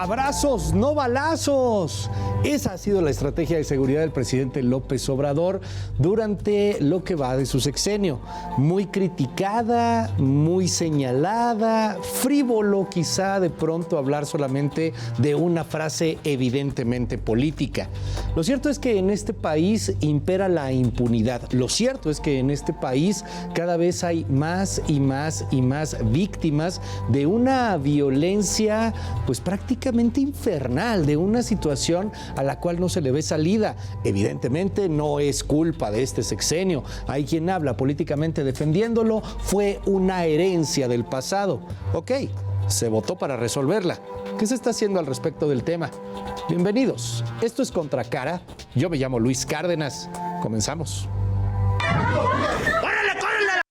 Abrazos, no balazos. Esa ha sido la estrategia de seguridad del presidente López Obrador durante lo que va de su sexenio. Muy criticada, muy señalada, frívolo quizá de pronto hablar solamente de una frase evidentemente política. Lo cierto es que en este país impera la impunidad. Lo cierto es que en este país cada vez hay más y más y más víctimas de una violencia pues prácticamente infernal, de una situación a la cual no se le ve salida. Evidentemente no es culpa de este sexenio. Hay quien habla políticamente defendiéndolo. Fue una herencia del pasado. Ok, se votó para resolverla. ¿Qué se está haciendo al respecto del tema? Bienvenidos. Esto es Contracara. Yo me llamo Luis Cárdenas. Comenzamos. ¡Córrele, córrele a la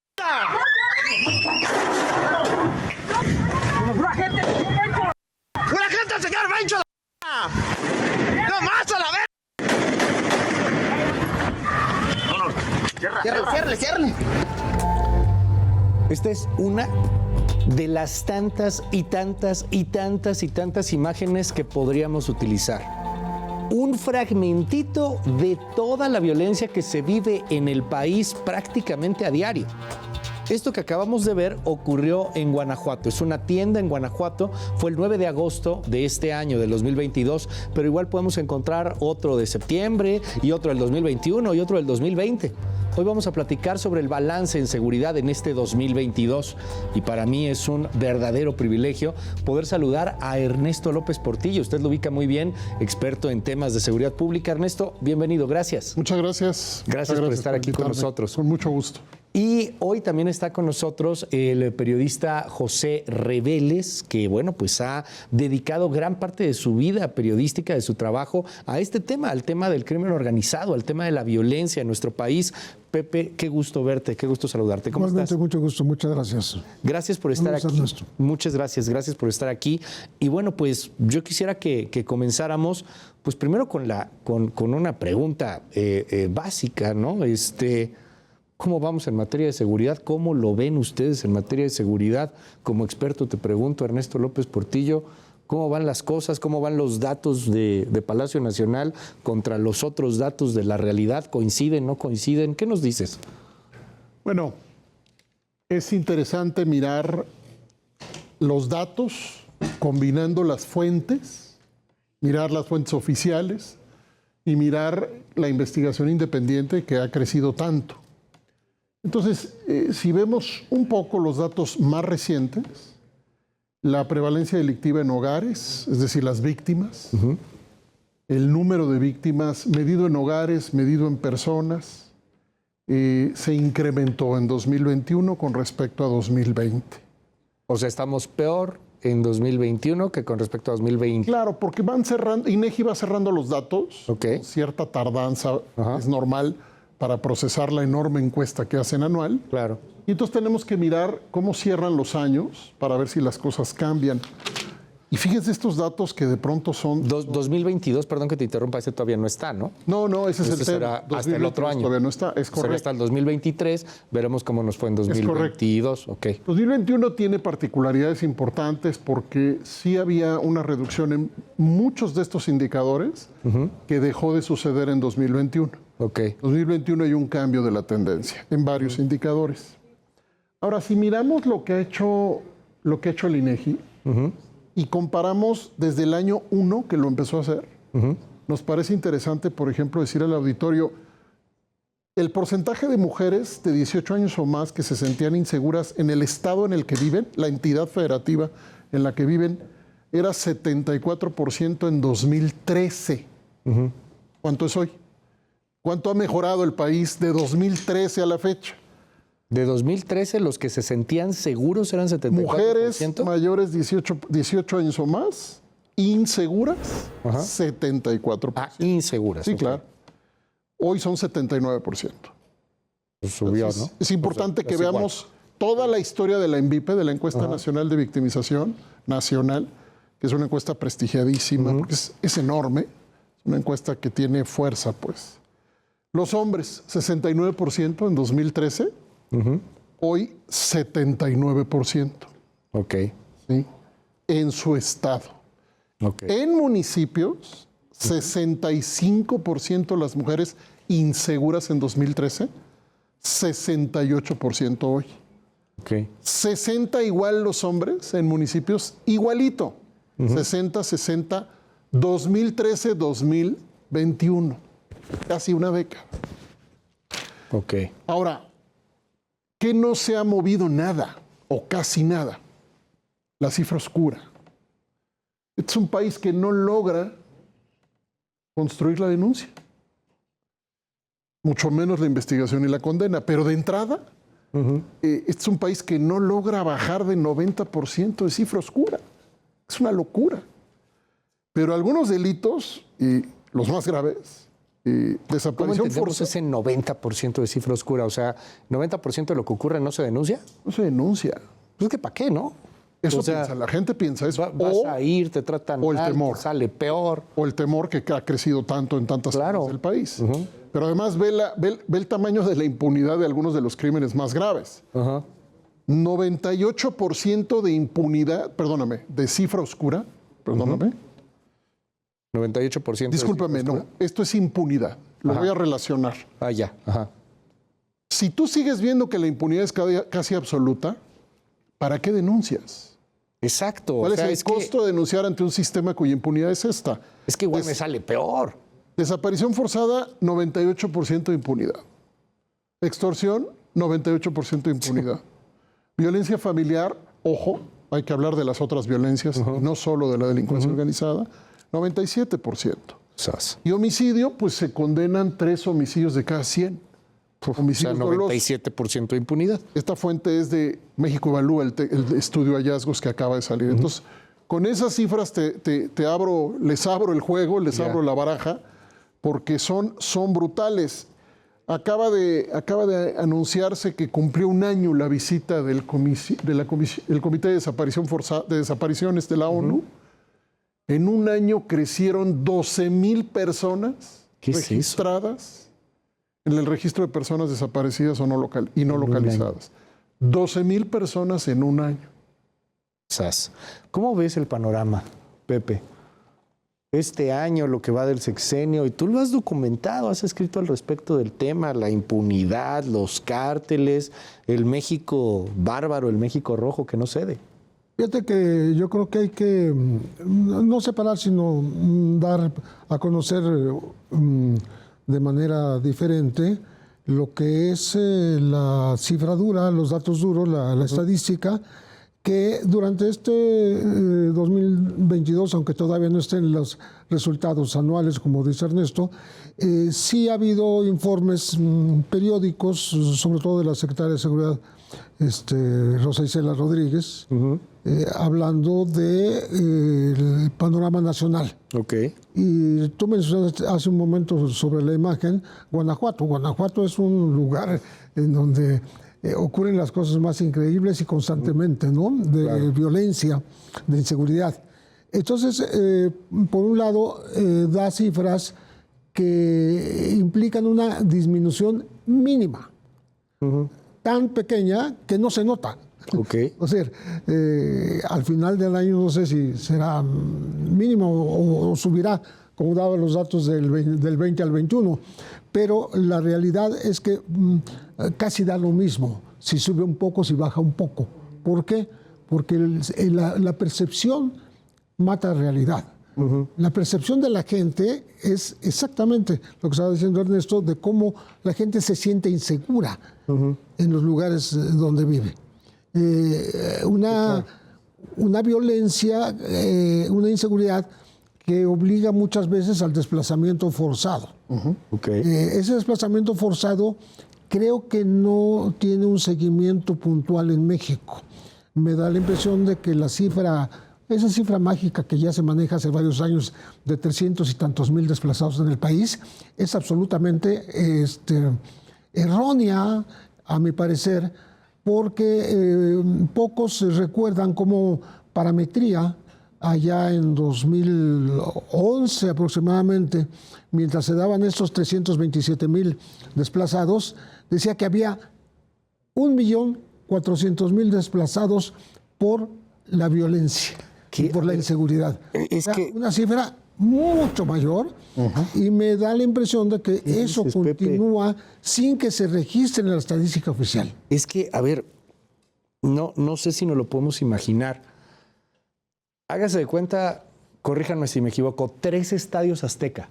¡Pura gente, señor Bencho! ¡No más a la vez! Ciérrale. Esta es una de las tantas imágenes que podríamos utilizar. Un fragmentito de toda la violencia que se vive en el país prácticamente a diario. Esto que acabamos de ver ocurrió en Guanajuato. Es una tienda en Guanajuato. Fue el 9 de agosto de este año, del 2022. Pero igual podemos encontrar otro de septiembre y otro del 2021 y otro del 2020. Hoy vamos a platicar sobre el balance en seguridad en este 2022. Y para mí es un verdadero privilegio poder saludar a Ernesto López Portillo. Usted lo ubica muy bien, experto en temas de seguridad pública. Ernesto, bienvenido. Gracias. Muchas gracias. Gracias por estar aquí con nosotros. Con mucho gusto. Y hoy también está con nosotros el periodista José Reveles, que bueno, pues ha dedicado gran parte de su vida periodística, de su trabajo, a este tema, al tema del crimen organizado, al tema de la violencia en nuestro país. Pepe, qué gusto verte, qué gusto saludarte. ¿Cómo estás? Mucho gusto, muchas gracias. Gracias por estar aquí. Muchas gracias por estar aquí. Y bueno, pues yo quisiera que comenzáramos, pues primero con una pregunta básica, ¿no? ¿Cómo vamos en materia de seguridad? ¿Cómo lo ven ustedes en materia de seguridad? Como experto te pregunto, Ernesto López Portillo, ¿cómo van las cosas? ¿Cómo van los datos de Palacio Nacional contra los otros datos de la realidad? ¿Coinciden, no coinciden? ¿Qué nos dices? Bueno, es interesante mirar los datos, combinando las fuentes, mirar las fuentes oficiales y mirar la investigación independiente que ha crecido tanto. Entonces, si vemos un poco los datos más recientes, la prevalencia delictiva en hogares, es decir, las víctimas, el número de víctimas medido en hogares, medido en personas, se incrementó en 2021 con respecto a 2020. O sea, estamos peor en 2021 que con respecto a 2020. Claro, porque van cerrando, INEGI va cerrando los datos, okay. Cierta tardanza es normal para procesar la enorme encuesta que hacen anual. Claro. Y entonces tenemos que mirar cómo cierran los años para ver si las cosas cambian. Y fíjense estos datos que de pronto son... 2022, perdón que te interrumpa, ese todavía no está, ¿no? No, ese es el será hasta el otro año. Todavía no está, es correcto. Será hasta el 2023, veremos cómo nos fue en 2022. Okay. 2021 tiene particularidades importantes porque sí había una reducción en muchos de estos indicadores que dejó de suceder en 2021. Okay. 2021 hay un cambio de la tendencia en varios indicadores. Ahora, si miramos lo que ha hecho el INEGI y comparamos desde el año 1 que lo empezó a hacer, nos parece interesante, por ejemplo, decir al auditorio, el porcentaje de mujeres de 18 años o más que se sentían inseguras en el estado en el que viven, la entidad federativa en la que viven, era 74% en 2013. ¿Cuánto es hoy? ¿Cuánto ha mejorado el país de 2013 a la fecha? De 2013, los que se sentían seguros eran 74%. Mujeres mayores 18 años o más, inseguras, 74%. Ah, inseguras. Sí, claro. Hoy son 79%. Pues subió, entonces, ¿no? es importante que veamos toda la historia de la ENVIPE, de la Encuesta Nacional de Victimización Nacional, que es una encuesta prestigiadísima, porque es enorme, es una encuesta que tiene fuerza, pues. Los hombres, 69% en 2013, hoy 79%. Ok. ¿Sí? En su estado. Ok. En municipios, 65% las mujeres inseguras en 2013, 68% hoy. Ok. 60 igual los hombres en municipios, igualito. 60, 2013, 2021. Casi una década. Ok. Ahora, ¿qué no se ha movido nada o casi nada? La cifra oscura. Este es un país que no logra construir la denuncia, mucho menos la investigación y la condena, pero de entrada, este es un país que no logra bajar de 90% de cifra oscura. Es una locura. Pero algunos delitos, y los más graves, ¿Cómo desaparición entendemos forzada, ese 90% de cifra oscura? O sea, ¿90% de lo que ocurre no se denuncia? no se denuncia. Pues es que ¿para qué, no? Eso O sea, piensa, la gente piensa eso. Vas a ir, te tratan o el mal, temor. te sale peor. O el temor que ha crecido tanto en tantas Claro. zonas del país. Pero además ve el tamaño de la impunidad de algunos de los crímenes más graves. Ajá. 98% de impunidad, perdóname, de cifra oscura, perdóname. 98%. Discúlpame, no, esto es impunidad. Lo voy a relacionar. Ah, ya. Ajá. Si tú sigues viendo que la impunidad es casi absoluta, ¿para qué denuncias? Exacto. ¿Cuál O sea, es el costo de denunciar ante un sistema cuya impunidad es esta? Es que igual me sale peor. Desaparición forzada, 98% de impunidad. Extorsión, 98% de impunidad. Violencia familiar, ojo, hay que hablar de las otras violencias, y no solo de la delincuencia organizada, 97%. Sas. Y homicidio, pues se condenan 3 homicidios de cada 100. O sea, Homicidios dolosos. 97% de impunidad. Esta fuente es de México Evalúa, el estudio de hallazgos que acaba de salir. Entonces, con esas cifras les abro el juego, les abro la baraja, porque son brutales. Acaba de anunciarse que cumplió un año la visita del Comité de Desapariciones de la ONU. En un año crecieron 12,000 personas ¿Qué es eso? registradas en el registro de personas desaparecidas o no localizadas. 12,000 personas en un año. Sas. ¿Cómo ves el panorama, Pepe? Este año, lo que va del sexenio, y tú lo has documentado, has escrito al respecto del tema, la impunidad, los cárteles, el México bárbaro, el México rojo que no cede. Fíjate que yo creo que hay que no separar, sino dar a conocer de manera diferente lo que es la cifra dura, los datos duros, la estadística, que durante este 2022, aunque todavía no estén los resultados anuales, como dice Ernesto, sí ha habido informes periódicos, sobre todo de la Secretaria de Seguridad, Rosa Isela Rodríguez, hablando del panorama nacional. Ok. Y tú mencionaste hace un momento sobre la imagen, Guanajuato. Guanajuato es un lugar en donde ocurren las cosas más increíbles y constantemente, ¿no? De violencia, de inseguridad. Entonces, por un lado, da cifras que implican una disminución mínima, tan pequeña que no se nota. Ok. O sea, al final del año no sé si será mínimo o subirá, como daban los datos del 20 al 21, pero la realidad es que casi da lo mismo, si sube un poco, si baja un poco. ¿Por qué? Porque la percepción mata realidad. La percepción de la gente es exactamente lo que estaba diciendo Ernesto, de cómo la gente se siente insegura en los lugares donde vive. Una violencia, una inseguridad que obliga muchas veces al desplazamiento forzado. Okay. Ese desplazamiento forzado creo que no tiene un seguimiento puntual en México. Me da la impresión de que esa cifra mágica que ya se maneja hace varios años de 300 y tantos mil desplazados en el país es absolutamente errónea, a mi parecer, porque pocos recuerdan cómo Parametría, allá en 2011 aproximadamente, mientras se daban estos 327,000 desplazados, decía que había 1,400,000 desplazados por la violencia. y por la inseguridad. Es O sea, que- una cifra mucho mayor y me da la impresión de que eso dices, Pepe? continúa sin que se registre en la estadística oficial. Es que, a ver, no sé si nos lo podemos imaginar. Hágase de cuenta, corríjanme si me equivoco, 3 estadios Azteca,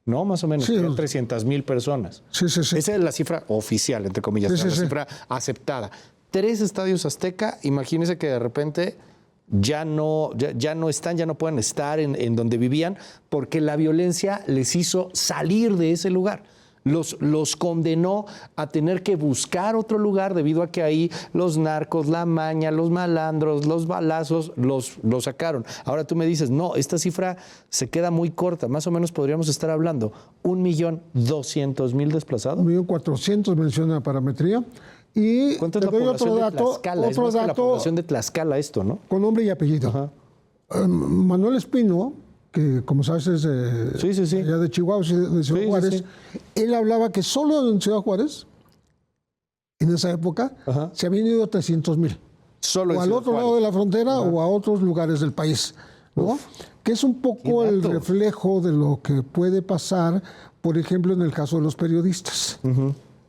¿no? Más o menos, Sí. 300,000 personas. Sí, sí, sí. Esa es la cifra oficial, entre comillas, Sí, pero sí, la sí. cifra aceptada. 3 estadios Azteca, imagínense que de repente ya no están, ya no pueden estar en donde vivían, porque la violencia les hizo salir de ese lugar. Los condenó a tener que buscar otro lugar debido a que ahí los narcos, la maña, los malandros, los balazos los sacaron. Ahora tú me dices, no, esta cifra se queda muy corta. Más o menos podríamos estar hablando 1,200,000 desplazados. 1.400.000 menciona parametría. Y ¿Cuánto es te la doy población otro de dato, Tlaxcala? Es otro más que la dato población de Tlaxcala esto, ¿no? con nombre y apellido. Manuel Espino, que como sabes es Sí, sí, sí. allá de Chihuahua, de Ciudad Sí, sí, Juárez, sí. él hablaba que solo en Ciudad Juárez, en esa época, Ajá. se habían ido 300.000. Solo O en al Ciudad otro lado Juárez. de la frontera o a otros lugares del país, ¿no? Que es un poco qué el datos. reflejo de lo que puede pasar, por ejemplo, en el caso de los periodistas.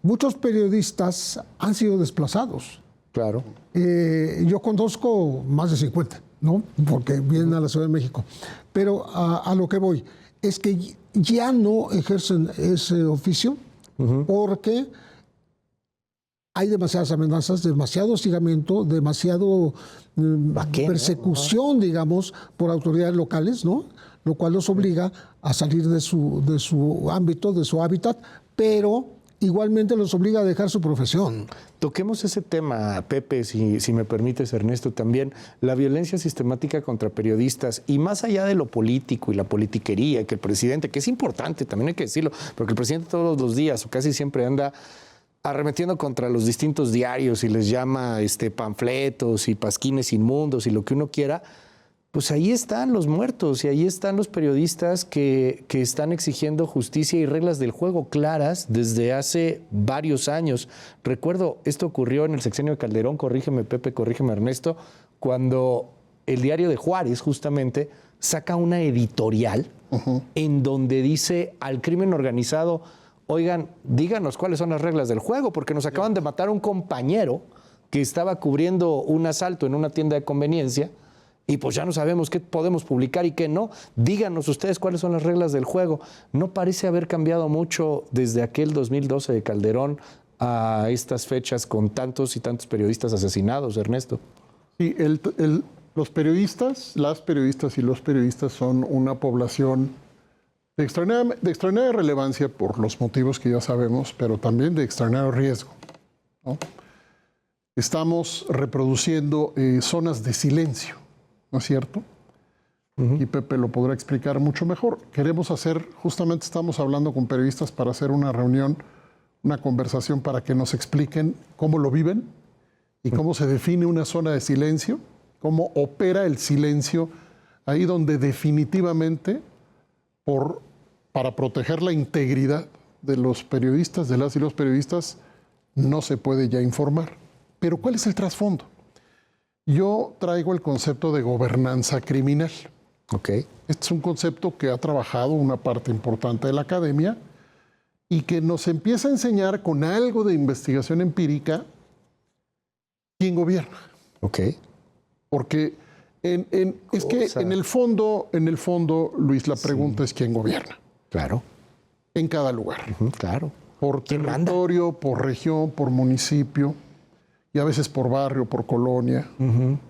Muchos periodistas han sido desplazados. Claro. Yo conozco más de 50, ¿no? Porque vienen a la Ciudad de México. Pero a lo que voy es que ya no ejercen ese oficio porque hay demasiadas amenazas, demasiado hostigamiento, demasiado Vaquero, persecución, digamos, por autoridades locales, ¿no? Lo cual los obliga a salir de su ámbito, de su hábitat, pero igualmente los obliga a dejar su profesión. Toquemos ese tema, Pepe, si me permites, Ernesto, también. La violencia sistemática contra periodistas y más allá de lo político y la politiquería, que el presidente, que es importante, también hay que decirlo, porque el presidente todos los días o casi siempre anda arremetiendo contra los distintos diarios y les llama panfletos y pasquines inmundos y lo que uno quiera, pues ahí están los muertos y ahí están los periodistas que están exigiendo justicia y reglas del juego claras desde hace varios años. Recuerdo, esto ocurrió en el sexenio de Calderón, corrígeme Pepe, corrígeme Ernesto, cuando el diario de Juárez justamente saca una editorial en donde dice al crimen organizado: oigan, díganos cuáles son las reglas del juego, porque nos acaban de matar a un compañero que estaba cubriendo un asalto en una tienda de conveniencia y pues ya no sabemos qué podemos publicar y qué no. Díganos ustedes cuáles son las reglas del juego. No parece haber cambiado mucho desde aquel 2012 de Calderón a estas fechas con tantos y tantos periodistas asesinados, Ernesto. Sí, los periodistas, las periodistas y los periodistas son una población de extraordinaria relevancia por los motivos que ya sabemos, pero también de extraordinario riesgo, ¿no? Estamos reproduciendo zonas de silencio, ¿no es cierto? Y Pepe lo podrá explicar mucho mejor. Queremos hacer, justamente estamos hablando con periodistas para hacer una reunión, una conversación para que nos expliquen cómo lo viven y cómo se define una zona de silencio, cómo opera el silencio ahí donde definitivamente para proteger la integridad de los periodistas, de las y los periodistas, no se puede ya informar. Pero ¿cuál es el trasfondo? Yo traigo el concepto de gobernanza criminal. Ok. Este es un concepto que ha trabajado una parte importante de la academia y que nos empieza a enseñar con algo de investigación empírica quién gobierna. Ok. Porque es que en el fondo, Luis, la pregunta es quién gobierna. Claro. En cada lugar. Claro. Por territorio, por región, por municipio y a veces por barrio, por colonia.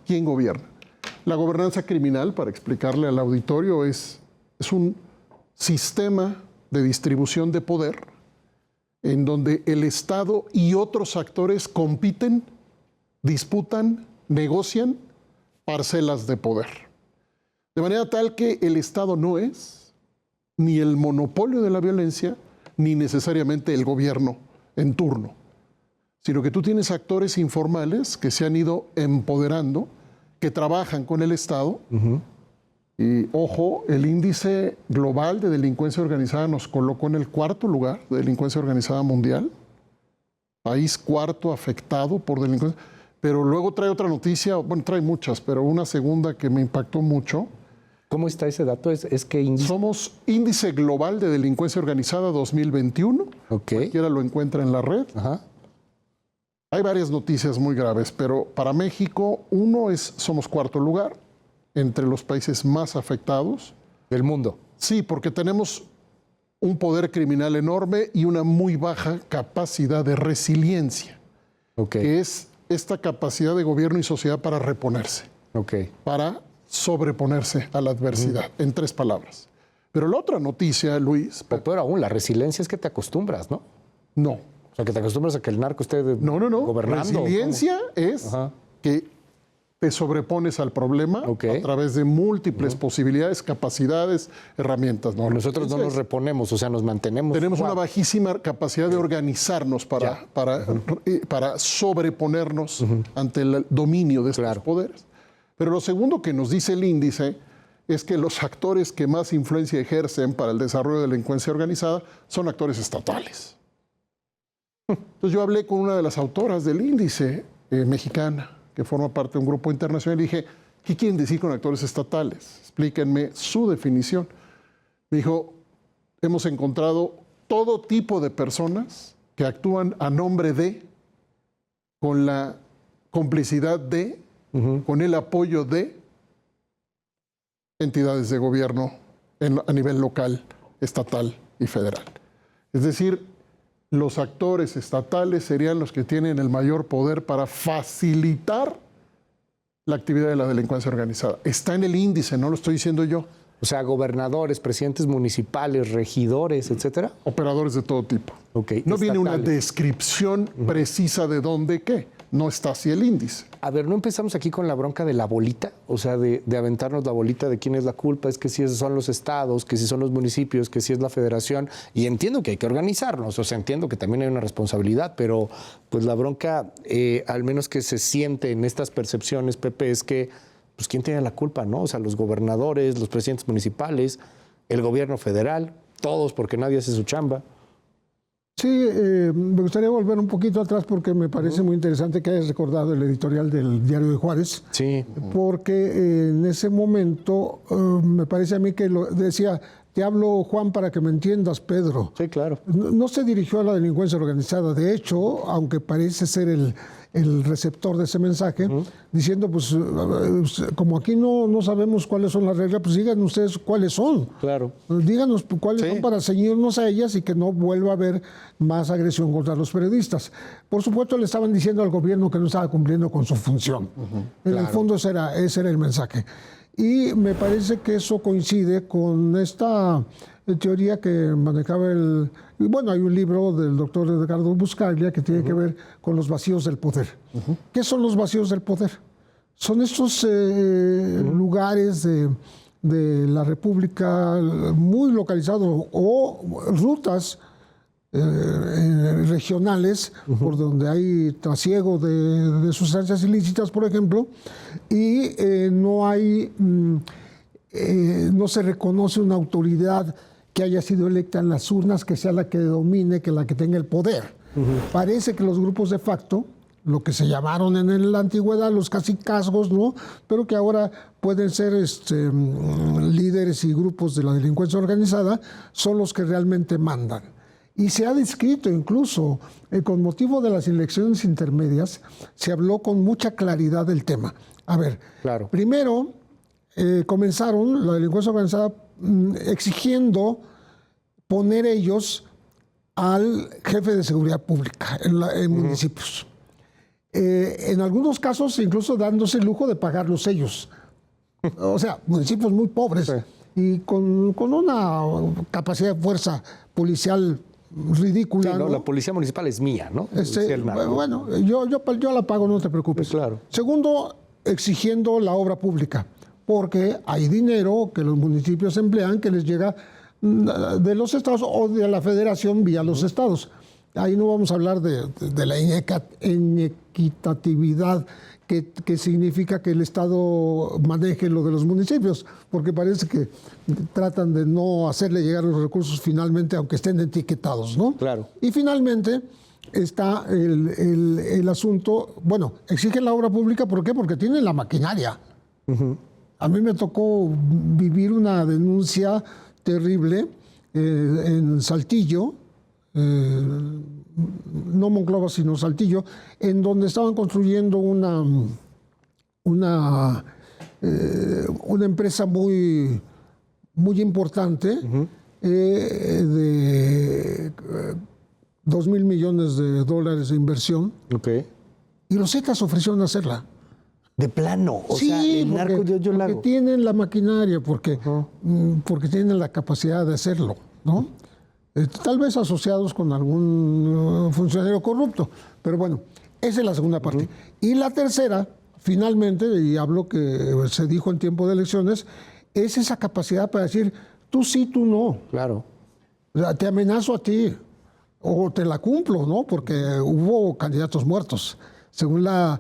¿Quién gobierna? La gobernanza criminal, para explicarle al auditorio, es un sistema de distribución de poder en donde el Estado y otros actores compiten, disputan, negocian parcelas de poder. De manera tal que el Estado no es ni el monopolio de la violencia, ni necesariamente el gobierno en turno, sino que tú tienes actores informales que se han ido empoderando, que trabajan con el Estado. Y ojo, el índice global de delincuencia organizada nos colocó en el 4º lugar de delincuencia organizada mundial, país 4º afectado por delincuencia. Pero luego trae otra noticia, bueno, trae muchas, pero una segunda que me impactó mucho. ¿Cómo está ese dato? ¿Es que índice? Somos índice global de delincuencia organizada 2021. Ok. Cualquiera lo encuentra en la red. Ajá. Hay varias noticias muy graves, pero para México, somos cuarto lugar entre los países más afectados. Del mundo. Sí, porque tenemos un poder criminal enorme y una muy baja capacidad de resiliencia, Ok. que es esta capacidad de gobierno y sociedad para reponerse, Ok. para sobreponerse a la adversidad, en 3 palabras. Pero la otra noticia, Luis, O peor aún, la resiliencia es que te acostumbras, ¿no? no. O sea, que te acostumbras a que el narco esté No. gobernando. Resiliencia es Ajá. que te sobrepones al problema Ok. a través de múltiples posibilidades, capacidades, herramientas. ¿no? Nosotros no Resiliencia nos es- reponemos, o sea, nos mantenemos. Tenemos una Wow. bajísima capacidad de organizarnos para sobreponernos ante el dominio de estos Claro. poderes. Pero lo segundo que nos dice el índice es que los actores que más influencia ejercen para el desarrollo de la delincuencia organizada son actores estatales. Entonces yo hablé con una de las autoras del índice mexicana, que forma parte de un grupo internacional, y dije, ¿qué quieren decir con actores estatales? Explíquenme su definición. Me dijo, hemos encontrado todo tipo de personas que actúan a nombre de, con la complicidad de, con el apoyo de entidades de gobierno a nivel local, estatal y federal. Es decir, los actores estatales serían los que tienen el mayor poder para facilitar la actividad de la delincuencia organizada. Está en el índice, no lo estoy diciendo yo. O sea, gobernadores, presidentes municipales, regidores, etcétera. Operadores de todo tipo. Ok, No viene una estatales. descripción precisa de dónde qué. No está así el índice. A ver, ¿no empezamos aquí con la bronca de la bolita? O sea, de aventarnos la bolita de quién es la culpa, es que si son los estados, que si son los municipios, que si es la federación. Y entiendo que hay que organizarnos, o sea, entiendo que también hay una responsabilidad, pero pues la bronca, al menos que se siente en estas percepciones, Pepe, es que, pues, ¿quién tiene la culpa, no? O sea, los gobernadores, los presidentes municipales, el gobierno federal, todos, porque nadie hace su chamba. Sí, me gustaría volver un poquito atrás porque me parece muy interesante que hayas recordado el editorial del Diario de Juárez. Sí. Porque en ese momento me parece a mí que decía, te hablo Juan para que me entiendas, Pedro. Sí, claro. No se dirigió a la delincuencia organizada. De hecho, aunque parece ser el receptor de ese mensaje, diciendo, pues, como aquí no sabemos cuáles son las reglas, pues digan ustedes cuáles son. Claro. Díganos cuáles Sí. son para ceñirnos a ellas y que no vuelva a haber más agresión contra los periodistas. Por supuesto, le estaban diciendo al gobierno que no estaba cumpliendo con su función. En el fondo, ese era el mensaje. Y me parece que eso coincide con esta teoría que manejaba bueno, hay un libro del doctor Edgardo Buscaglia que tiene que ver con los vacíos del poder. ¿Qué son los vacíos del poder? Son estos lugares de la República muy localizados o rutas regionales por donde hay trasiego de sustancias ilícitas, por ejemplo, y no se reconoce una autoridad que haya sido electa en las urnas, que sea la que domine, que la que tenga el poder. Parece que los grupos de facto, lo que se llamaron en la antigüedad los cacicazgos, ¿no? Pero que ahora pueden ser líderes y grupos de la delincuencia organizada, son los que realmente mandan. Y se ha descrito incluso, con motivo de las elecciones intermedias, se habló con mucha claridad del tema. A ver, Claro. primero comenzaron la delincuencia organizada exigiendo poner ellos al jefe de seguridad pública en municipios. En algunos casos incluso dándose el lujo de pagarlos ellos. O sea, municipios muy pobres y con una capacidad de fuerza policial ridícula. Sí, ¿no? La policía municipal es mía, ¿no? Decía el narco. Bueno, yo la pago, no te preocupes. Claro. Segundo, exigiendo la obra pública, porque hay dinero que los municipios emplean que les llega de los estados o de la federación vía los estados. Ahí no vamos a hablar de la inequitatividad que significa que el Estado maneje lo de los municipios, porque parece que tratan de no hacerle llegar los recursos finalmente, aunque estén etiquetados, ¿no? Claro. Y finalmente, está el asunto, bueno, exigen la obra pública, ¿por qué? Porque tienen la maquinaria. A mí me tocó vivir una denuncia terrible en Saltillo, no Monclova, sino Saltillo, en donde estaban construyendo una empresa muy importante de $2,000 millones de inversión. Okay. Y los Zetas ofrecieron hacerla. De plano, o Sí, sea, el narco yo la porque hago. tienen la maquinaria, porque tienen la capacidad de hacerlo, ¿no? Tal vez asociados con algún funcionario corrupto, pero bueno, esa es la segunda parte. Y la tercera, finalmente, y hablo que se dijo en tiempo de elecciones, es esa capacidad para decir, tú sí, tú no. Claro. O sea, te amenazo a ti, o te la cumplo, ¿no? Porque hubo candidatos muertos. Según Lo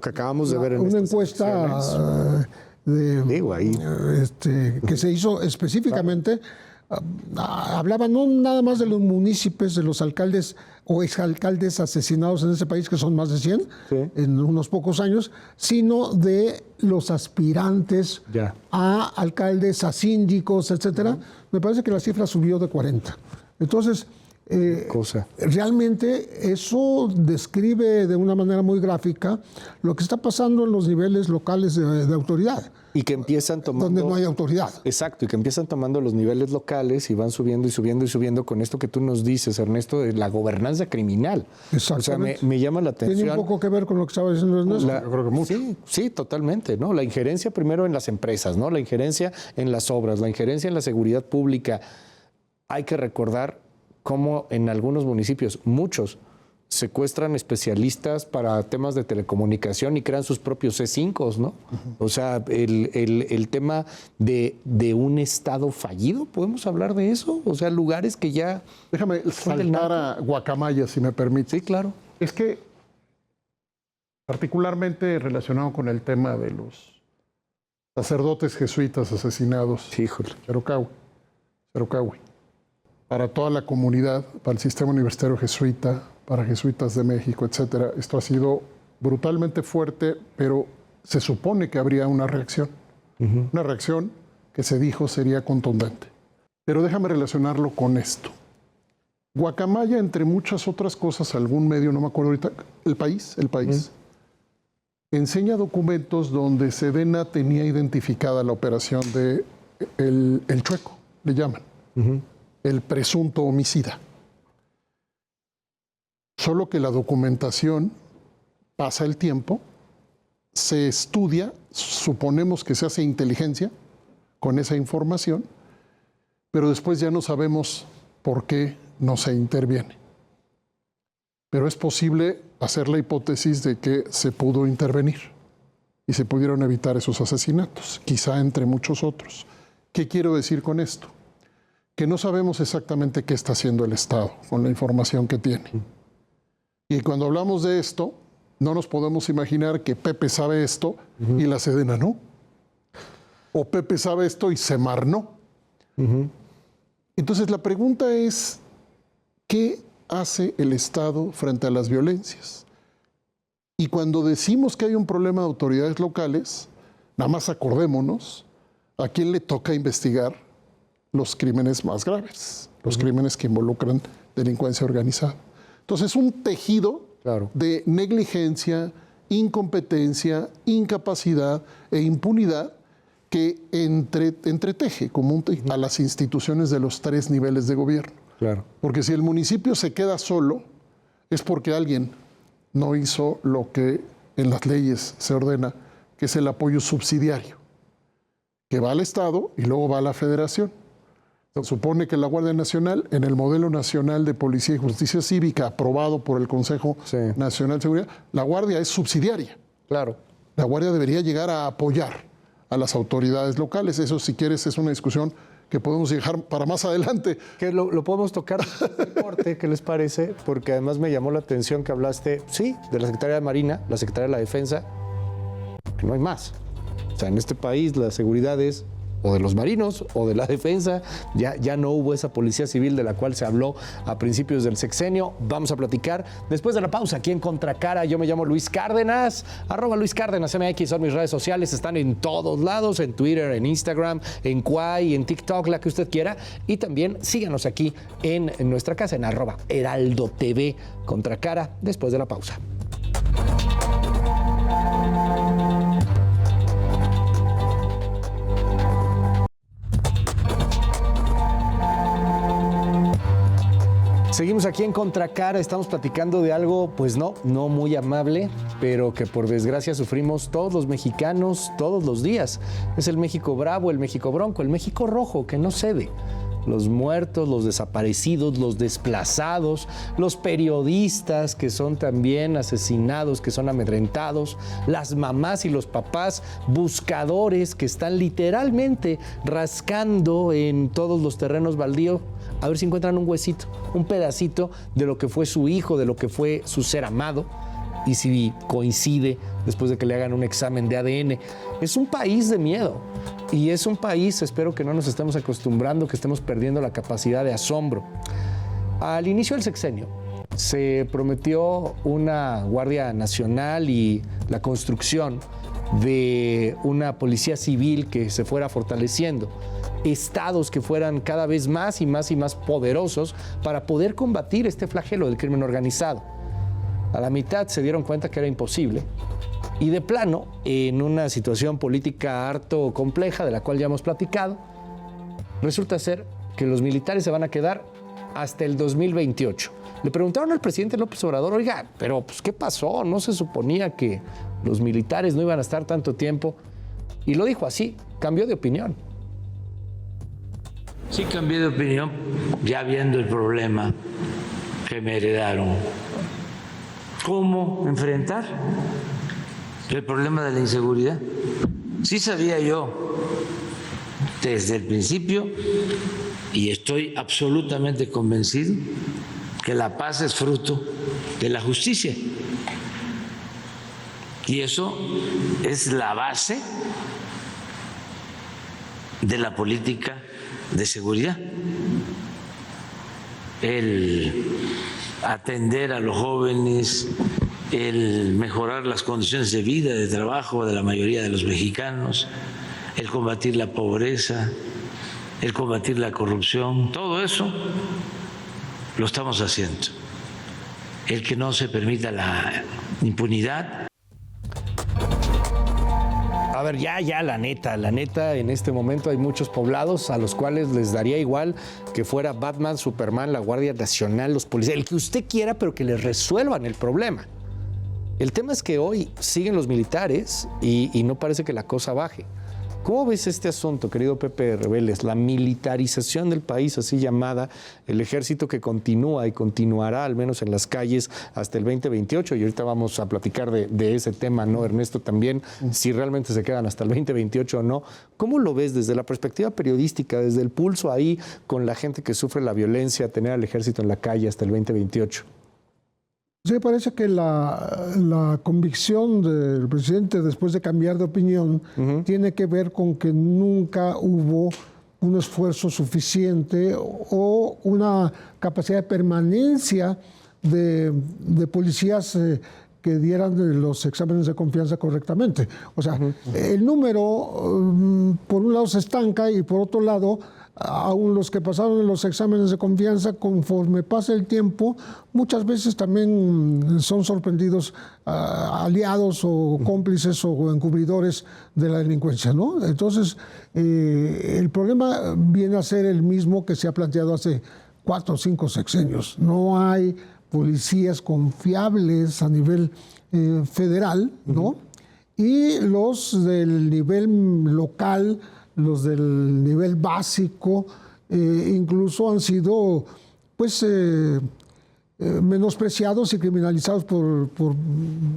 que acabamos de ver en una estas encuesta Digo, ahí. que se hizo específicamente, hablaba no nada más de los municipios, de los alcaldes o exalcaldes asesinados en ese país, que son más de 100 en unos pocos años, sino de los aspirantes a alcaldes, a síndicos, etcétera. Me parece que la cifra subió de 40. Entonces, realmente eso describe de una manera muy gráfica lo que está pasando en los niveles locales de autoridad. Y que empiezan tomando... Donde no hay autoridad. Exacto, y que empiezan tomando los niveles locales y van subiendo y subiendo y subiendo con esto que tú nos dices, Ernesto, de la gobernanza criminal. Exactamente. O sea, me llama la atención... Tiene un poco que ver con lo que estaba diciendo Ernesto. Yo creo que mucho. Sí, totalmente, ¿no? La injerencia primero en las empresas, ¿no? La injerencia en las obras, la injerencia en la seguridad pública. Hay que recordar cómo en algunos municipios, muchos, secuestran especialistas para temas de telecomunicación y crean sus propios C5s, ¿no? O sea, el tema de un Estado fallido, ¿podemos hablar de eso? O sea, lugares que ya... Déjame saltar a Guacamaya, si me permite. Sí, claro. Es que, particularmente relacionado con el tema de los sacerdotes jesuitas asesinados, Híjole. Cherocahui, para toda la comunidad, para el sistema universitario jesuita, para jesuitas de México, etcétera. Esto ha sido brutalmente fuerte, pero se supone que habría una reacción. Una reacción que se dijo sería contundente. Pero déjame relacionarlo con esto. Guacamaya, entre muchas otras cosas, algún medio, no me acuerdo ahorita, El País, enseña documentos donde Sedena tenía identificada la operación de el Chueco, le llaman, el presunto homicida. Solo que la documentación pasa el tiempo, se estudia, suponemos que se hace inteligencia con esa información, pero después ya no sabemos por qué no se interviene. Pero es posible hacer la hipótesis de que se pudo intervenir y se pudieron evitar esos asesinatos, quizá entre muchos otros. ¿Qué quiero decir con esto? Que no sabemos exactamente qué está haciendo el Estado con la información que tiene. Y cuando hablamos de esto, no nos podemos imaginar que Pepe sabe esto y la Sedena no. O Pepe sabe esto y Semar no. Entonces la pregunta es, ¿qué hace el Estado frente a las violencias? Y cuando decimos que hay un problema de autoridades locales, nada más acordémonos a quién le toca investigar los crímenes más graves, los crímenes que involucran delincuencia organizada. Entonces, un tejido de negligencia, incompetencia, incapacidad e impunidad que entreteje como a las instituciones de los 3 niveles de gobierno. Porque si el municipio se queda solo, es porque alguien no hizo lo que en las leyes se ordena, que es el apoyo subsidiario, que va al Estado y luego va a la Federación. Se supone que la Guardia Nacional, en el modelo nacional de Policía y Justicia Cívica aprobado por el Consejo Nacional de Seguridad, la Guardia es subsidiaria. La Guardia debería llegar a apoyar a las autoridades locales. Eso, si quieres, es una discusión que podemos dejar para más adelante. Que lo podemos tocar en el corte, ¿qué les parece? Porque además me llamó la atención que hablaste, sí, de la Secretaría de Marina, la Secretaría de la Defensa, que no hay más. O sea, en este país la seguridad es o de los marinos o de la defensa. Ya no hubo esa policía civil de la cual se habló a principios del sexenio. Vamos a platicar después de la pausa aquí en Contracara. Yo me llamo Luis Cárdenas, @LuisCárdenasMX son mis redes sociales, están en todos lados, en Twitter, en Instagram, en Quai, en TikTok, la que usted quiera. Y también síganos aquí en nuestra casa, en @HeraldoTV. Contracara, después de la pausa. Seguimos aquí en Contracara, estamos platicando de algo, pues no muy amable, pero que por desgracia sufrimos todos los mexicanos todos los días. Es el México bravo, el México bronco, el México rojo, que no cede. Los muertos, los desaparecidos, los desplazados, los periodistas que son también asesinados, que son amedrentados, las mamás y los papás buscadores que están literalmente rascando en todos los terrenos baldíos a ver si encuentran un huesito, un pedacito de lo que fue su hijo, de lo que fue su ser amado, y si coincide después de que le hagan un examen de ADN. Es un país de miedo y es un país, espero que no nos estemos acostumbrando, que estemos perdiendo la capacidad de asombro. Al inicio del sexenio se prometió una Guardia Nacional y la construcción de una policía civil que se fuera fortaleciendo, estados que fueran cada vez más y más poderosos para poder combatir este flagelo del crimen organizado. A la mitad se dieron cuenta que era imposible y de plano, en una situación política harto compleja de la cual ya hemos platicado, resulta ser que los militares se van a quedar hasta el 2028. Le preguntaron al presidente López Obrador, oiga, pero pues, ¿qué pasó? ¿No se suponía que los militares no iban a estar tanto tiempo? Y lo dijo así, cambió de opinión. Sí, cambié de opinión ya viendo el problema que me heredaron. ¿Cómo enfrentar el problema de la inseguridad? Sí sabía yo desde el principio y estoy absolutamente convencido que la paz es fruto de la justicia. Y eso es la base de la política de seguridad. El atender a los jóvenes, el mejorar las condiciones de vida, de trabajo de la mayoría de los mexicanos, el combatir la pobreza, el combatir la corrupción, todo eso lo estamos haciendo. El que no se permita la impunidad. A ver, ya, la neta, en este momento hay muchos poblados a los cuales les daría igual que fuera Batman, Superman, la Guardia Nacional, los policías, el que usted quiera, pero que les resuelvan el problema. El tema es que hoy siguen los militares y no parece que la cosa baje. ¿Cómo ves este asunto, querido Pepe Rebeles? La militarización del país, así llamada, el ejército que continúa y continuará, al menos en las calles, hasta el 2028. Y ahorita vamos a platicar de ese tema, ¿no, Ernesto? También, si realmente se quedan hasta el 2028 o no. ¿Cómo lo ves desde la perspectiva periodística, desde el pulso ahí con la gente que sufre la violencia, tener al ejército en la calle hasta el 2028? Sí, parece que la convicción del presidente después de cambiar de opinión tiene que ver con que nunca hubo un esfuerzo suficiente o una capacidad de permanencia de policías que dieran los exámenes de confianza correctamente. O sea, el número, por un lado, se estanca y por otro lado, aún los que pasaron en los exámenes de confianza, conforme pasa el tiempo, muchas veces también son sorprendidos aliados o cómplices o encubridores de la delincuencia, ¿no? Entonces, el problema viene a ser el mismo que se ha planteado hace 4 o 5 sexenios. No hay policías confiables a nivel federal, ¿no? Y los del nivel local, los del nivel básico, incluso han sido pues menospreciados y criminalizados por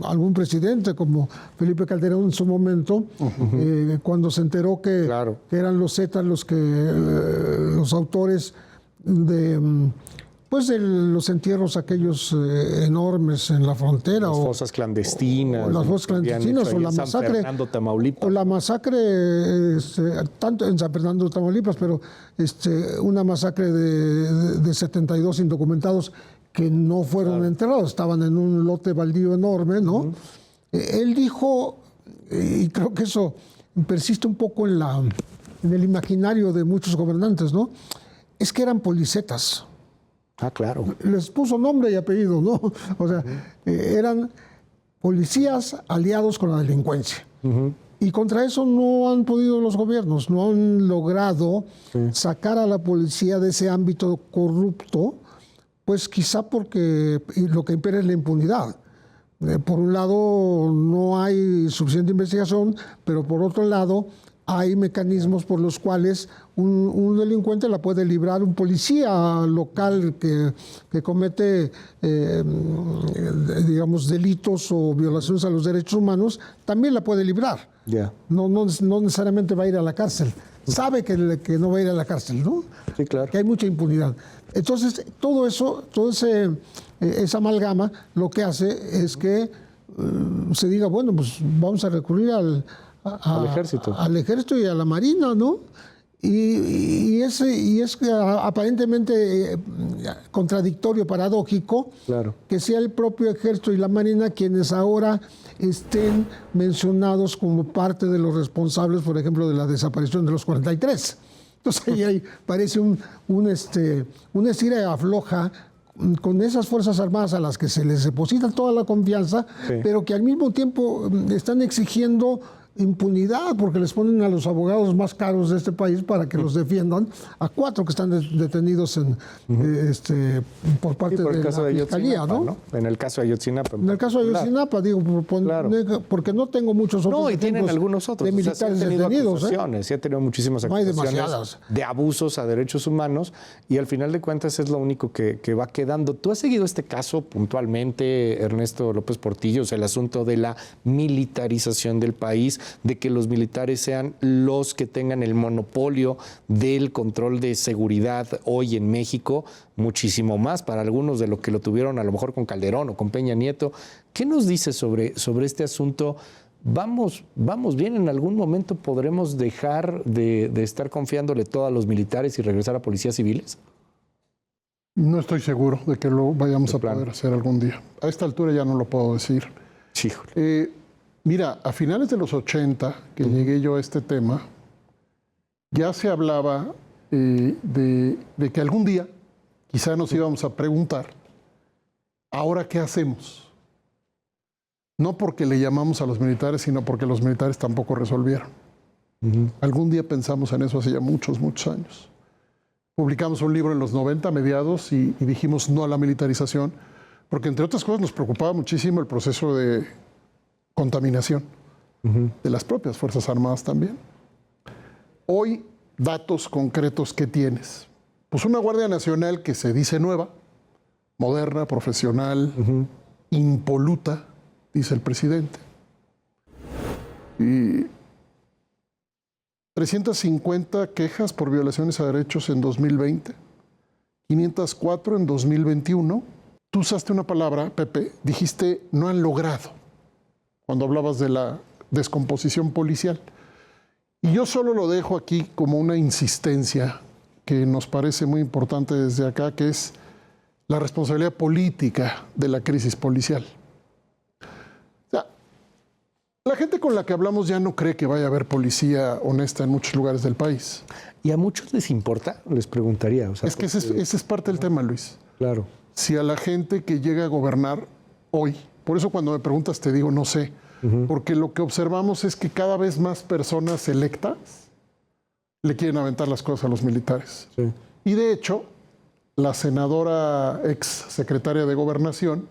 algún presidente, como Felipe Calderón en su momento, cuando se enteró que eran los Zetas los autores de pues los entierros aquellos enormes en la frontera. Las fosas clandestinas. O las fosas clandestinas, o la masacre. Fernando, Tamaulipas. O la masacre, tanto en San Fernando, Tamaulipas, pero una masacre de 72 indocumentados que no fueron enterrados, estaban en un lote baldío enorme, ¿no? Él dijo, y creo que eso persiste un poco en el imaginario de muchos gobernantes, ¿no? Es que eran policetas. Ah, claro. Les puso nombre y apellido, ¿no? O sea, eran policías aliados con la delincuencia. Y contra eso no han podido los gobiernos, no han logrado sacar a la policía de ese ámbito corrupto, pues quizá porque lo que impera es la impunidad. Por un lado no hay suficiente investigación, pero por otro lado hay mecanismos por los cuales un delincuente la puede librar, un policía local que comete, digamos, delitos o violaciones a los derechos humanos, también la puede librar. Yeah. No necesariamente va a ir a la cárcel. Sabe que no va a ir a la cárcel, ¿no? Sí, claro. Que hay mucha impunidad. Entonces, todo eso, esa amalgama, lo que hace es que se diga, bueno, pues vamos a recurrir al ejército. Al ejército y a la marina, ¿no? Y es aparentemente contradictorio, paradójico, claro, que sea el propio ejército y la marina quienes ahora estén mencionados como parte de los responsables, por ejemplo, de la desaparición de los 43. Entonces ahí parece una estira y afloja con esas Fuerzas Armadas a las que se les deposita toda la confianza, pero que al mismo tiempo están exigiendo impunidad, porque les ponen a los abogados más caros de este país para que los defiendan, a 4 que están detenidos por parte de la Fiscalía, ¿no? En el caso de Ayotzinapa. En el caso de Ayotzinapa, digo, porque no tengo muchos otros. No, y tienen algunos otros. De militares detenidos. Sí ha tenido muchísimas acusaciones de abusos a derechos humanos, y al final de cuentas es lo único que va quedando. ¿Tú has seguido este caso puntualmente, Ernesto López Portillo? O sea, el asunto de la militarización del país, de que los militares sean los que tengan el monopolio del control de seguridad hoy en México, muchísimo más para algunos de lo que lo tuvieron a lo mejor con Calderón o con Peña Nieto. ¿Qué nos dice sobre este asunto? ¿Vamos bien? ¿En algún momento podremos dejar de estar confiándole todo a los militares y regresar a policías civiles? No estoy seguro de que lo vayamos a poder hacer algún día. A esta altura ya no lo puedo decir. Híjole. Mira, a finales de los 80, que llegué yo a este tema, ya se hablaba de que algún día quizá nos íbamos a preguntar, ¿ahora qué hacemos? No porque le llamamos a los militares, sino porque los militares tampoco resolvieron. Algún día pensamos en eso hace ya muchos, muchos años. Publicamos un libro en los 90, mediados, y dijimos no a la militarización, porque entre otras cosas nos preocupaba muchísimo el proceso de contaminación de las propias Fuerzas Armadas también. Hoy, datos concretos que tienes. Pues una Guardia Nacional que se dice nueva, moderna, profesional, impoluta, dice el presidente. Y 350 quejas por violaciones a derechos en 2020, 504 en 2021. Tú usaste una palabra, Pepe, dijiste no han logrado, cuando hablabas de la descomposición policial. Y yo solo lo dejo aquí como una insistencia que nos parece muy importante desde acá, que es la responsabilidad política de la crisis policial. O sea, la gente con la que hablamos ya no cree que vaya a haber policía honesta en muchos lugares del país. ¿Y a muchos les importa? Les preguntaría. O sea, es que ese es parte del tema, Luis. Claro. Si a la gente que llega a gobernar hoy, por eso cuando me preguntas te digo no sé, porque lo que observamos es que cada vez más personas electas le quieren aventar las cosas a los militares. Sí. Y de hecho, la senadora ex secretaria de Gobernación,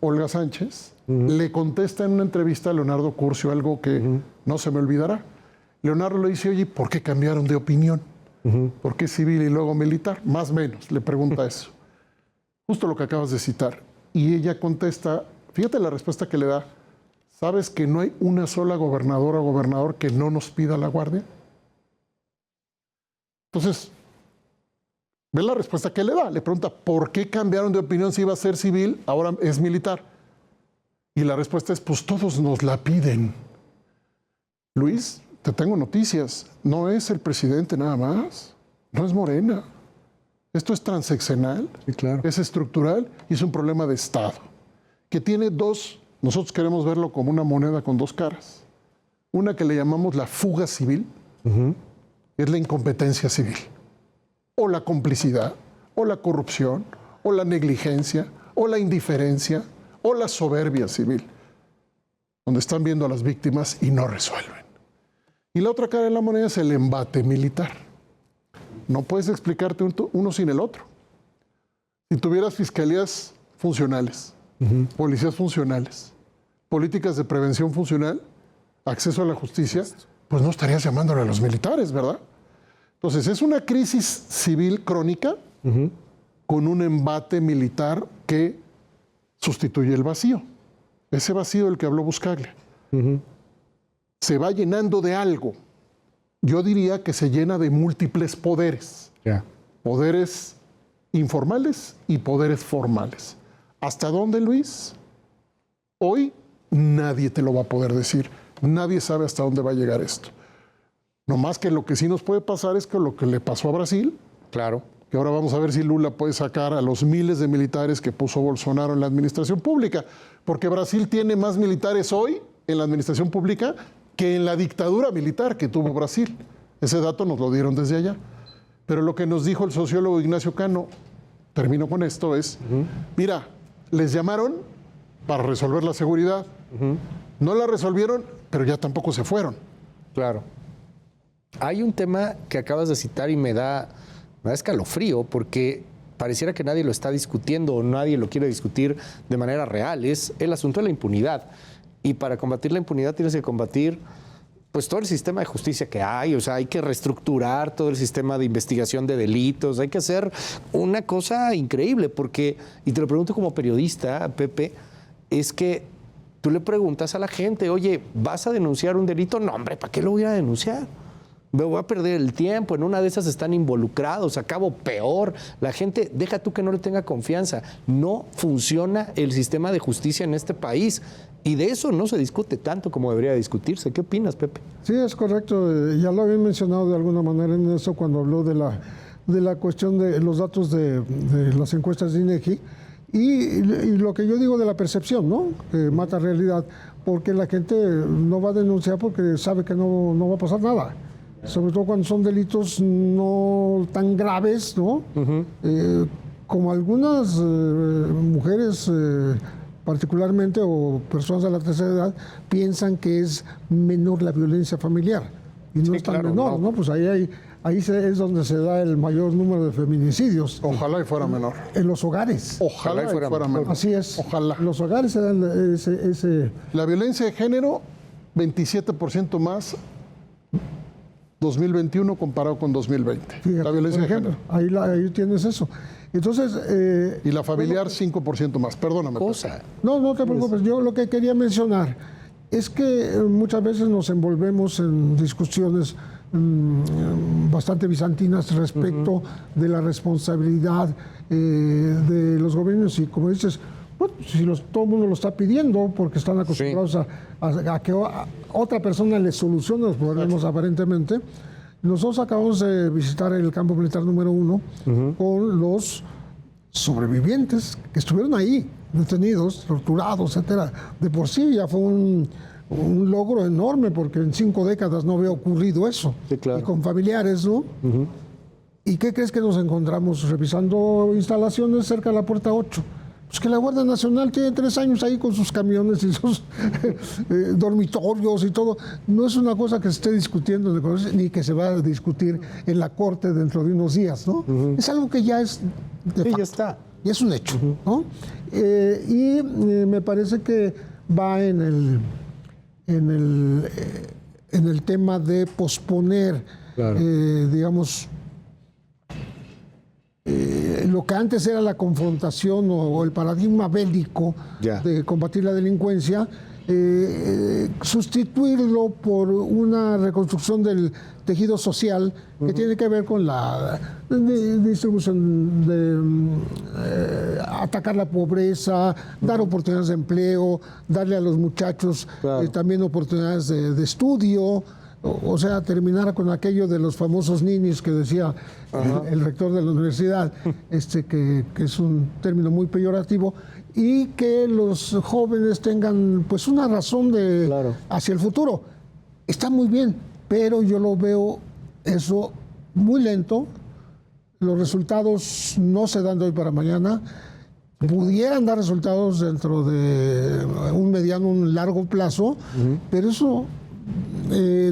Olga Sánchez, le contesta en una entrevista a Leonardo Curcio algo que no se me olvidará. Leonardo le dice, oye, ¿por qué cambiaron de opinión? ¿Por qué civil y luego militar? Más o menos, le pregunta eso. Justo lo que acabas de citar. Y ella contesta, fíjate la respuesta que le da, ¿sabes que no hay una sola gobernadora o gobernador que no nos pida la guardia? Entonces, Ve la respuesta que le da. Le pregunta, ¿por qué cambiaron de opinión si iba a ser civil, ahora es militar? Y la respuesta es, pues todos nos la piden. Luis, te tengo noticias. No es el presidente nada más. No es Morena. Esto es transeccional, Sí, claro. es estructural y es un problema de Estado. Que tiene dos, nosotros queremos verlo como una moneda con dos caras. Una que le llamamos la fuga civil, es la incompetencia civil. O la complicidad, o la corrupción, o la negligencia, o la indiferencia, o la soberbia civil, donde están viendo a las víctimas y no resuelven. Y la otra cara de la moneda es el embate militar. No puedes explicarte uno sin el otro. Si tuvieras fiscalías funcionales, policías funcionales, políticas de prevención funcional, acceso a la justicia, pues no estarías llamándole a los militares, ¿verdad? Entonces, es una crisis civil crónica con un embate militar que sustituye el vacío. Ese vacío del que habló Buscaglia. Se va llenando de algo. Yo diría que se llena de múltiples poderes. Ya. Poderes informales y poderes formales. ¿Hasta dónde, Luis? Hoy nadie te lo va a poder decir. Nadie sabe hasta dónde va a llegar esto. No más que lo que sí nos puede pasar es que lo que le pasó a Brasil, Claro. que ahora vamos a ver si Lula puede sacar a los miles de militares que puso Bolsonaro en la administración pública, porque Brasil tiene más militares hoy en la administración pública que en la dictadura militar que tuvo Brasil. Ese dato nos lo dieron desde allá. Pero lo que nos dijo el sociólogo Ignacio Cano, termino con esto, es, mira, les llamaron para resolver la seguridad. No la resolvieron, pero ya tampoco se fueron. Claro. Hay un tema que acabas de citar y me da escalofrío porque pareciera que nadie lo está discutiendo o nadie lo quiere discutir de manera real. Es el asunto de la impunidad. Y para combatir la impunidad tienes que combatir pues todo el sistema de justicia que hay. O sea, hay que reestructurar todo el sistema de investigación de delitos. Hay que hacer una cosa increíble porque, y te lo pregunto como periodista, Pepe, es que tú le preguntas a la gente, oye, ¿vas a denunciar un delito? No, hombre, ¿para qué lo voy a denunciar? Me voy a perder el tiempo, en una de esas están involucrados, acabo peor. La gente, deja tú que no le tenga confianza. No funciona el sistema de justicia en este país y de eso no se discute tanto como debería discutirse. ¿Qué opinas, Pepe? Sí, es correcto. Ya lo había mencionado de alguna manera en eso cuando habló de la cuestión de los datos de las encuestas de INEGI y lo que yo digo de la percepción, ¿no? Que mata realidad, porque la gente no va a denunciar porque sabe que no va a pasar nada. Sobre todo cuando son delitos no tan graves, ¿no? Como algunas mujeres particularmente o personas de la tercera edad piensan que es menor la violencia familiar y no Sí, es tan claro, menor, ¿no? Pues ahí es donde se da el mayor número de feminicidios. Ojalá y fuera menor. En los hogares. Ojalá y fuera menor. Así es. Ojalá. En los hogares se dan ese La violencia de género, 27% más 2021 comparado con 2020. Fíjate, la violencia por ejemplo, de género. ahí tienes eso. Entonces... Y la familiar, 5% más. Perdóname. Cosa. No te preocupes. Yo lo que quería mencionar es que muchas veces nos envolvemos en discusiones bastante bizantinas respecto de la responsabilidad de los gobiernos y como dices, bueno, si todo el mundo lo está pidiendo porque están acostumbrados a que otra persona les solucione los problemas aparentemente. Nosotros acabamos de visitar el campo militar número 1 con los sobrevivientes que estuvieron ahí, detenidos, torturados, etcétera. De por sí ya fue un logro enorme porque en 5 décadas no había ocurrido eso. Sí, claro. Y con familiares, ¿no? ¿Y qué crees que nos encontramos revisando instalaciones cerca de la puerta 8? Pues que la Guardia Nacional tiene 3 años ahí con sus camiones y sus dormitorios y todo. No es una cosa que se esté discutiendo en el Congreso, ni que se va a discutir en la Corte dentro de unos días, ¿no? Es algo que ya es de Sí, facto, ya está. y es un hecho, ¿no? Y me parece que va en el tema de posponer, Claro. digamos, lo que antes era la confrontación o el paradigma bélico Ya. de combatir la delincuencia sustituirlo por una reconstrucción del tejido social que tiene que ver con la distribución de atacar la pobreza, dar oportunidades de empleo, darle a los muchachos también oportunidades de estudio. O sea, terminar con aquello de los famosos ninis que decía el rector de la universidad, que es un término muy peyorativo, y que los jóvenes tengan pues una razón hacia el futuro. Está muy bien, pero yo lo veo eso muy lento. Los resultados no se dan de hoy para mañana. Pudieran dar resultados dentro de un mediano, un largo plazo, pero eso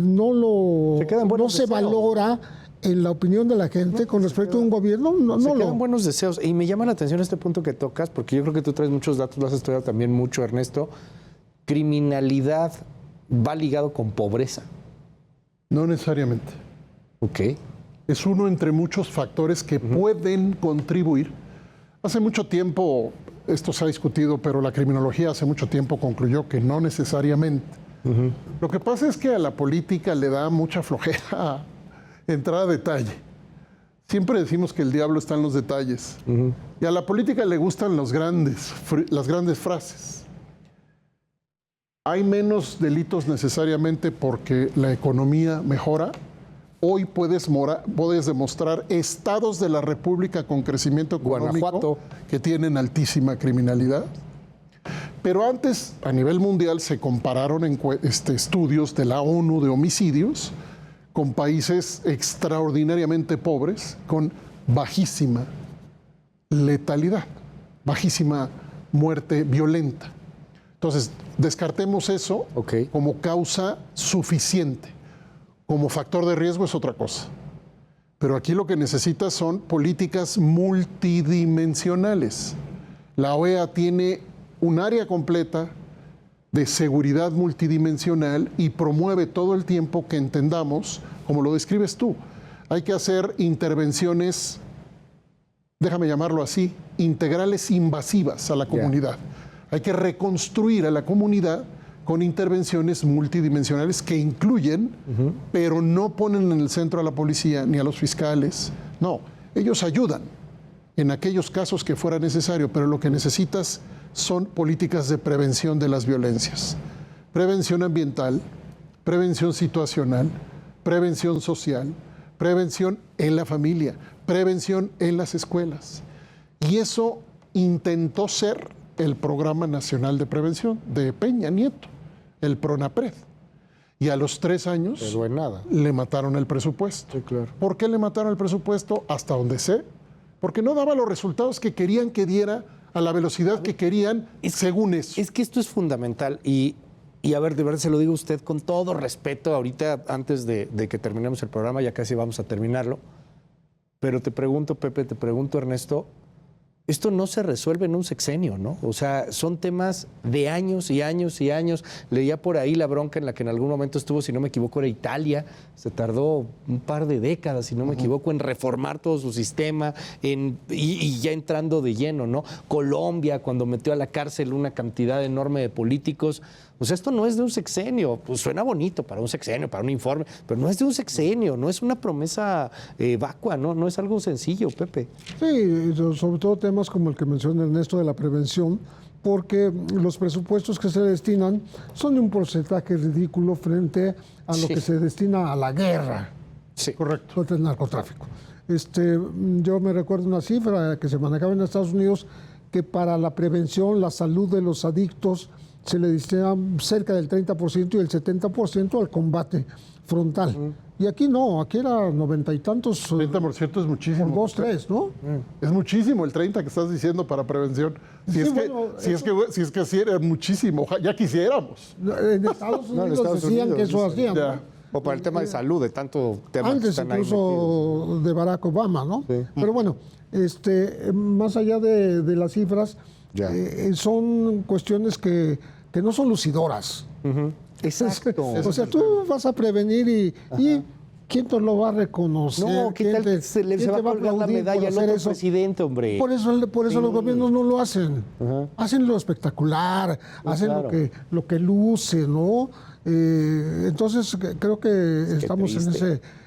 no se valora en la opinión de la gente con respecto a un gobierno. Se quedan buenos deseos. Y me llama la atención este punto que tocas, porque yo creo que tú traes muchos datos, lo has estudiado también mucho, Ernesto. ¿Criminalidad va ligado con pobreza? No necesariamente. Ok. Es uno entre muchos factores que pueden contribuir. Hace mucho tiempo, esto se ha discutido, pero la criminología hace mucho tiempo concluyó que no necesariamente. Lo que pasa es que a la política le da mucha flojera entrar a detalle. Siempre decimos que el diablo está en los detalles. Y a la política le gustan las grandes frases. Hay menos delitos necesariamente porque la economía mejora. Hoy puedes demostrar estados de la República con crecimiento económico Guanajuato, que tienen altísima criminalidad. Pero antes, a nivel mundial, se compararon estudios de la ONU de homicidios con países extraordinariamente pobres, con bajísima letalidad, bajísima muerte violenta. Entonces, descartemos eso como causa suficiente. Como factor de riesgo es otra cosa. Pero aquí lo que necesitas son políticas multidimensionales. La OEA tiene un área completa de seguridad multidimensional y promueve todo el tiempo que entendamos, como lo describes tú. Hay que hacer intervenciones, déjame llamarlo así, integrales invasivas a la comunidad. Hay que reconstruir a la comunidad con intervenciones multidimensionales que incluyen, pero no ponen en el centro a la policía ni a los fiscales. No, ellos ayudan en aquellos casos que fuera necesario, pero lo que necesitas son políticas de prevención de las violencias. Prevención ambiental, prevención situacional, prevención social, prevención en la familia, prevención en las escuelas. Y eso intentó ser el Programa Nacional de Prevención de Peña Nieto, el PRONAPRED. Y a los 3 años pero en nada le mataron el presupuesto. Sí, claro. ¿Por qué le mataron el presupuesto? Hasta donde sé. Porque no daba los resultados que querían que diera a la velocidad que querían, según eso. Es que esto es fundamental y a ver, de verdad se lo digo a usted con todo respeto, ahorita antes de que terminemos el programa, ya casi vamos a terminarlo, pero te pregunto, Pepe, te pregunto, Ernesto, esto no se resuelve en un sexenio, ¿no? O sea, son temas de años y años y años. Leía por ahí la bronca en la que en algún momento estuvo, si no me equivoco, era Italia. Se tardó un par de décadas, si no me equivoco, en reformar todo su sistema y ya entrando de lleno, ¿no? Colombia, cuando metió a la cárcel una cantidad enorme de políticos. O sea, esto no es de un sexenio. Pues suena bonito para un sexenio, para un informe, pero no es de un sexenio, no es una promesa vacua, ¿no? No es algo sencillo, Pepe. Sí, sobre todo temas como el que menciona Ernesto de la prevención, porque los presupuestos que se destinan son de un porcentaje ridículo frente a lo que se destina a la guerra. Sí, correcto. Contra el narcotráfico. Yo me recuerdo una cifra que se manejaba en Estados Unidos, que para la prevención, la salud de los adictos, se le destina cerca del 30% y el 70% al combate frontal. Y aquí no, aquí era 90 y tantos. 30% es muchísimo. Por 2, 3, ¿no? Es muchísimo el 30 que estás diciendo para prevención. Si es que sí era muchísimo, ya quisiéramos. En Estados Unidos decían que eso hacían, ¿no? O para el tema de salud, de tanto tema antes que están incluso de Barack Obama, ¿no? Sí. Pero bueno, más allá de las cifras, son cuestiones que no son lucidoras. Exacto. O sea, tú vas a prevenir y ¿quién te lo va a reconocer? No, ¿qué tal que se le va a colgar la aplaudir medalla por al hacer otro eso? presidente, hombre? Por eso los gobiernos no lo hacen. Ajá. Hacen lo espectacular, hacen claro. lo que luce, ¿no? Entonces creo que estamos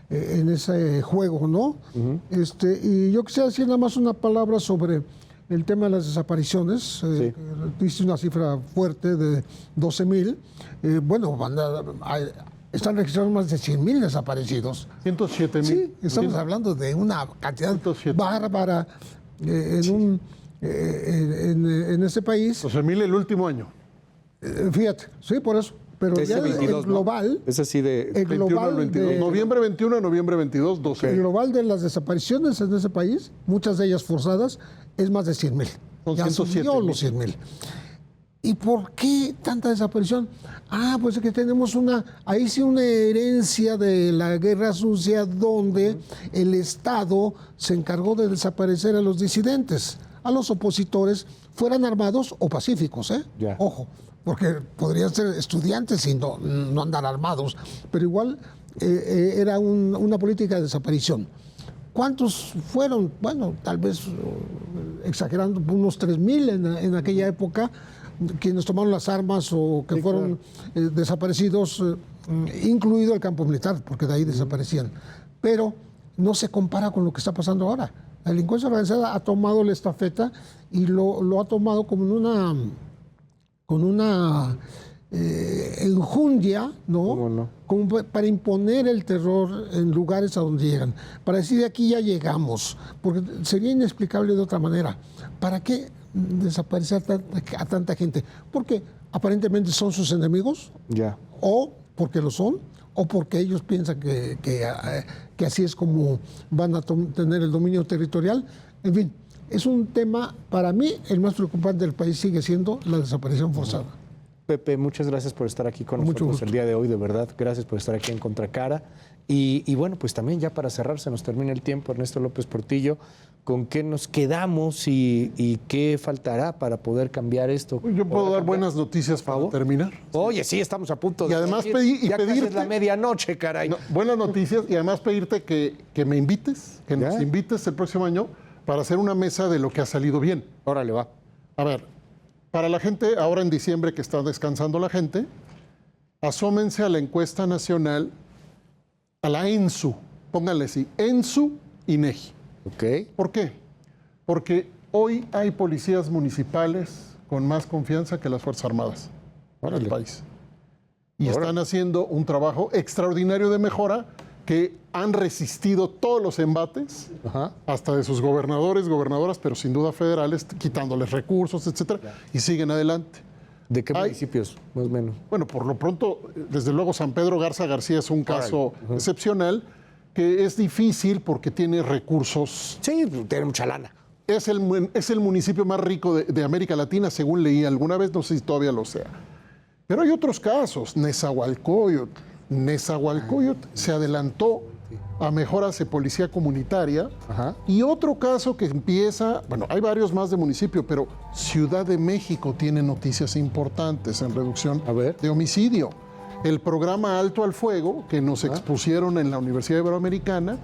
en ese juego, ¿no? Y yo quisiera decir nada más una palabra sobre el tema de las desapariciones. Dice una cifra fuerte de 12,000. Bueno, están registrados más de 100,000 desaparecidos. 107,000. Sí, estamos hablando de una cantidad 107. bárbara en ese país. 12,000 el último año. Fíjate, sí, por eso. Pero Ese ya 22, el global, ¿no? Es así de... el 21 al global 22. de, Noviembre 21 a noviembre 22, 12. el global de las desapariciones en ese país, muchas de ellas forzadas, es más de 100,000. Son Ya 107,000. subió los 100,000. ¿Y por qué tanta desaparición? Pues es que tenemos una herencia de la guerra sucia donde el Estado se encargó de desaparecer a los disidentes, a los opositores, fueran armados o pacíficos, Ya. Ojo, porque podrían ser estudiantes y no andar armados, pero igual era una política de desaparición. ¿Cuántos fueron? Bueno, tal vez exagerando, unos 3,000 en aquella época, quienes tomaron las armas o que fueron desaparecidos, incluido el campo militar, porque de ahí desaparecían. Pero no se compara con lo que está pasando ahora. La delincuencia organizada ha tomado la estafeta y lo ha tomado como con una enjundia, ¿no? ¿Cómo no? Como para imponer el terror en lugares a donde llegan. Para decir, de aquí ya llegamos. Porque sería inexplicable de otra manera. ¿Para qué desaparecer a tanta gente? Porque aparentemente son sus enemigos, Ya. o porque lo son, o porque ellos piensan que así es como van a tener el dominio territorial. En fin, es un tema, para mí, el más preocupante del país sigue siendo la desaparición forzada. Pepe, muchas gracias por estar aquí con Mucho nosotros gusto. el día de hoy, de verdad. Gracias por estar aquí en Contracara. Y bueno, pues también ya para cerrar, se nos termina el tiempo, Ernesto López Portillo, ¿con qué nos quedamos y qué faltará para poder cambiar esto? Yo puedo dar buenas noticias para terminar. Oye, sí, estamos a punto de... Y además salir. Ya casi es pedirte... la medianoche, caray. No, buenas noticias y además pedirte que me invites, que nos ¿Ya? invites el próximo año para hacer una mesa de lo que ha salido bien. Órale, va. A ver, para la gente, ahora en diciembre que está descansando la gente, asómense a la encuesta nacional, a la ENSU, pónganle así, ENSU INEGI. Ok. ¿Por qué? Porque hoy hay policías municipales con más confianza que las Fuerzas Armadas del país. Y están haciendo un trabajo extraordinario de mejora que han resistido todos los embates, Ajá. hasta de sus gobernadores, gobernadoras, pero sin duda federales, quitándoles recursos, etcétera, y siguen adelante. ¿De qué municipios, más o menos? Bueno, por lo pronto, desde luego San Pedro Garza García es un caso excepcional, que es difícil porque tiene recursos. Sí, tiene mucha lana. Es el municipio más rico de América Latina, según leí alguna vez, no sé si todavía lo sea. Pero hay otros casos, Nezahualcóyotl se adelantó a mejoras de policía comunitaria. Ajá. Y otro caso que empieza, bueno, hay varios más de municipio, pero Ciudad de México tiene noticias importantes en reducción A ver. de homicidio. El programa Alto al Fuego, que nos expusieron en la Universidad Iberoamericana,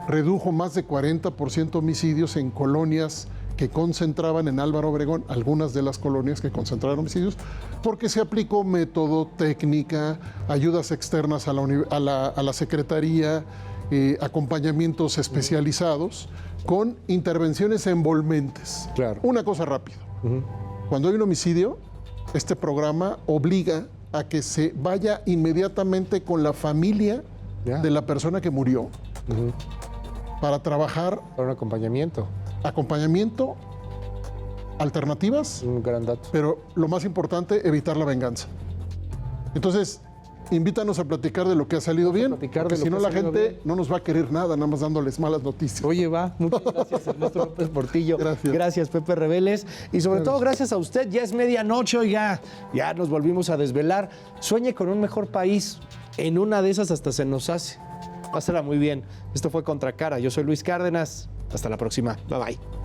redujo más de 40% homicidios en colonias que concentraban en Álvaro Obregón, algunas de las colonias que concentraron homicidios, porque se aplicó método, técnica, ayudas externas a la Secretaría, acompañamientos especializados, con intervenciones envolventes. Claro. Una cosa rápida. Cuando hay un homicidio, este programa obliga a que se vaya inmediatamente con la familia de la persona que murió para trabajar Para un acompañamiento. acompañamiento, alternativas, Un gran dato. pero lo más importante, evitar la venganza. Entonces, invítanos a platicar de lo que ha salido bien, platicar porque de lo si no que ha la salido gente bien. no nos va a querer nada, nada más dándoles malas noticias. Oye, va. Muchas gracias, Ernesto López Portillo. Gracias. Gracias, Pepe Reveles. Y sobre todo, gracias a usted. Ya es medianoche, oiga. Ya nos volvimos a desvelar. Sueñe con un mejor país. En una de esas hasta se nos hace. Pásala muy bien. Esto fue Contracara. Yo soy Luis Cárdenas. Hasta la próxima. Bye, bye.